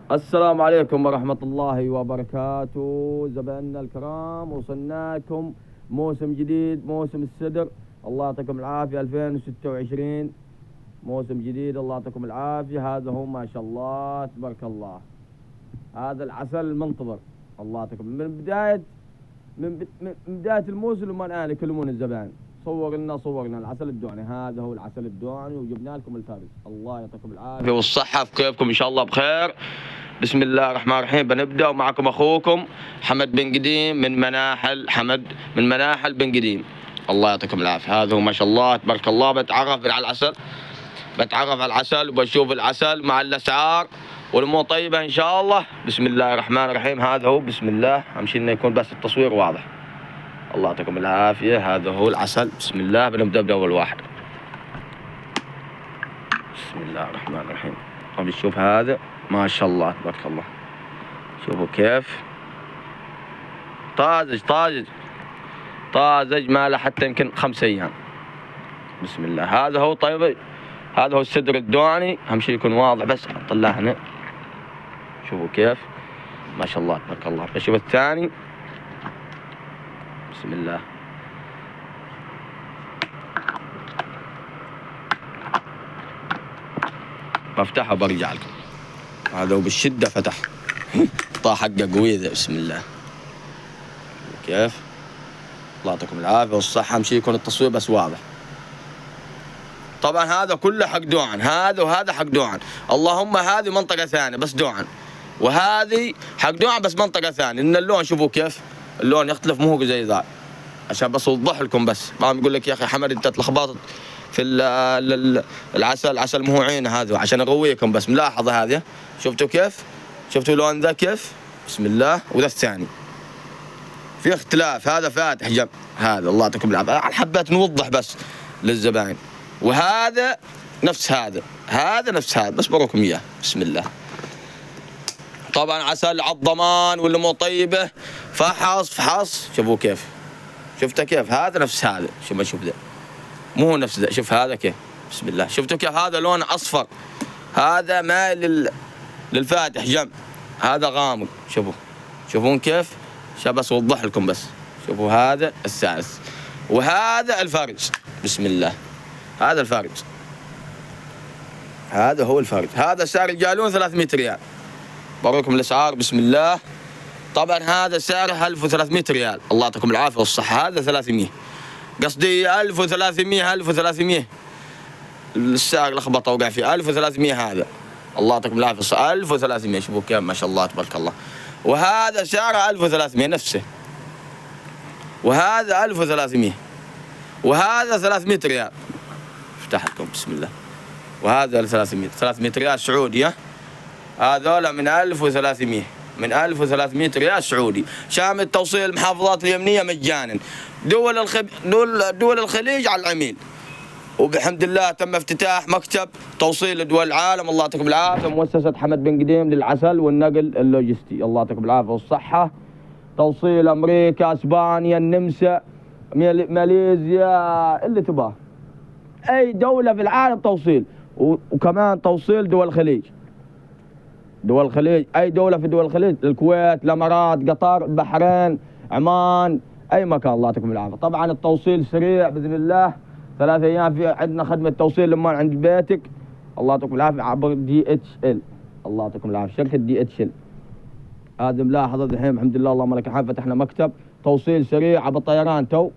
السلام عليكم ورحمة الله وبركاته. زبائننا الكرام، وصلناكم موسم جديد، موسم السدر. الله يعطيكم العافية. 2026 موسم جديد، الله يعطيكم العافية. هذا هو ما شاء الله تبارك الله، هذا العسل المنتظر. الله يعطيكم من بداية الموسم ومن الآن يكلمون الزبائن. صورنا العسل الدواني. هذا هو العسل الدواني وجبنا لكم الفارس. الله يعطيكم العافية والصحة، في كيفكم إن شاء الله بخير. بسم الله الرحمن الرحيم. بنبدأ ومعكم أخوكم حمد بن قديم من مناحل بن قديم. الله يعطيكم العافية. هذا هو ما شاء الله تبارك الله. بتعرف على العسل وبشوف العسل مع الأسعار والأمور طيبة إن شاء الله. بسم الله الرحمن الرحيم. هذا هو بسم الله. أمشي إنه يكون بس التصوير واضح. الله يعطيكم العافية. هذا هو العسل. بسم الله. بنبدأ بأول واحد. بسم الله الرحمن الرحيم. طب نشوف هذا ما شاء الله تبارك الله. شوفوا كيف طازج ما له حتى يمكن 5 أيام. بسم الله. هذا هو طيب. هذا هو السدر الدواني. أهم شيء يكون واضح بس. أطلع هنا. شوفوا كيف ما شاء الله تبارك الله. بشوف الثاني. بسم الله. بفتحه وبرجع لكم. هذا هو بالشدة فتح. طاح حقه قوي ذا. بسم الله. كيف الله يعطيكم العافية والصحة. أهم شيء يكون التصوير بس واضح. طبعا هذا كله حق دوعن. هذا وهذا حق دوعن. اللهم هذه منطقة ثانية بس دوعن، وهذه حق دوعن بس منطقة ثانية. إن اللون شوفوا كيف اللون يختلف، مو زي ذا، عشان بس اوضح لكم. بس ما يقول لك يا اخي حمد انت تلخبطت في العسل مو عينه. هذا عشان اقويكم بس. ملاحظه هذه شفتوا كيف؟ شفتوا لون ذا كيف؟ بسم الله. وذا الثاني في اختلاف. هذا فاتح جنب هذا. الله يعطيكم العافيه. حبيت نوضح بس للزبائن. وهذا نفس هذا نفس هذا بس بروكم اياه. بسم الله. طبعا عسل على الضمان والامور طيبه. فحص شوفوا كيف. شفتوا كيف هذا نفس هذا. شوف ذا مو نفس ذا. شوف هذا كيف. بسم الله. شفتوا كيف هذا لونه اصفر، هذا مايل للفاتح جنب، هذا غامق. شوفون كيف. بس اوضح لكم بس. شوفوا هذا الثالث وهذا الفارس. بسم الله. هذا الفارس. هذا هو الفارس. هذا سعر الجالون 300 ريال. بروكم الاسعار. بسم الله. طبعا هذا سعره 1300 ريال. الله يعطيكم العافية والصحة. هذا 300 قصدي 1300 السعر لخبطه وقع فيه. 1300 هذا. الله يعطيكم العافية والصحة. 1300. شوفوا كم ما شاء الله تبارك الله. وهذا سعره 1300 نفسه. وهذا 1300. وهذا 300 ريال. افتح لكم. بسم الله. وهذا 300 ريال سعودي. هذول من 1300 من 1300 ريال سعودي، شامل توصيل المحافظات اليمنية مجانا. دول الخليج على العميل. وبحمد الله تم افتتاح مكتب توصيل لدول العالم. الله يعطيكم العافية. مؤسسة حمد بن قديم للعسل والنقل اللوجستي. الله يعطيكم العافية والصحة. توصيل أمريكا، إسبانيا، النمسا، ماليزيا، اللي تباه، أي دولة في العالم توصيل. وكمان توصيل دول الخليج. أي دولة في دول الخليج، الكويت، الإمارات، قطر، البحرين، عمان، أي مكان. الله يعطيكم العافية. طبعا التوصيل سريع بإذن الله. 3 أيام في عندنا خدمة توصيل لما عند بيتك. الله يعطيكم العافية. عبر DHL. الله يعطيكم العافية. شركة DHL. هذا ملاحظة الحين الحمد لله اللهم لك الحمد فتحنا مكتب توصيل سريع بالطيران.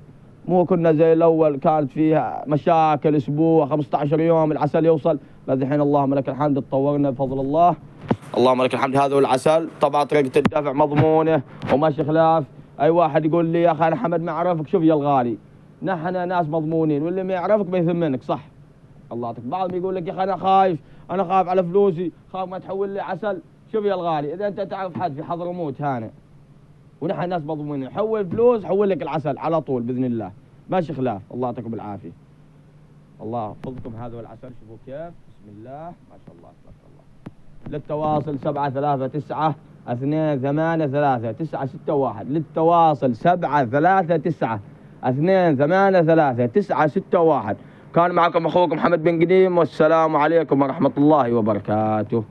مو كنا زي الأول كانت فيها مشاكل أسبوع 15 يوم العسل يوصل. الحين اللهم لك الحمد تطورنا بفضل الله. اللهم لك الحمد. هذا هو العسل. طبعا طريقة الدفع مضمونة وماشي خلاف. أي واحد يقول لي يا أخي أنا حمد ما أعرفك، شوف يا الغالي نحن ناس مضمونين، واللي ما يعرفك ما يثمنك. صح. الله يعطيك. بعضهم يقول لك يا أخي أنا خايف على فلوسي، خاف ما تحول لي عسل. شوف يا الغالي إذا أنت تعرف حد في حضرموت هنا ونحن ناس مضمونين، حول فلوس حول لك العسل على طول بإذن الله ماشي خلاف. الله يعطيكم العافية. الله يحفظكم. هذا هو العسل. شوفوا كيف. بسم الله ما شاء الله تبارك الله. للتواصل 739-283-961. للتواصل 739-283-961. كان معكم أخوكم حمد بن قديم، والسلام عليكم ورحمة الله وبركاته.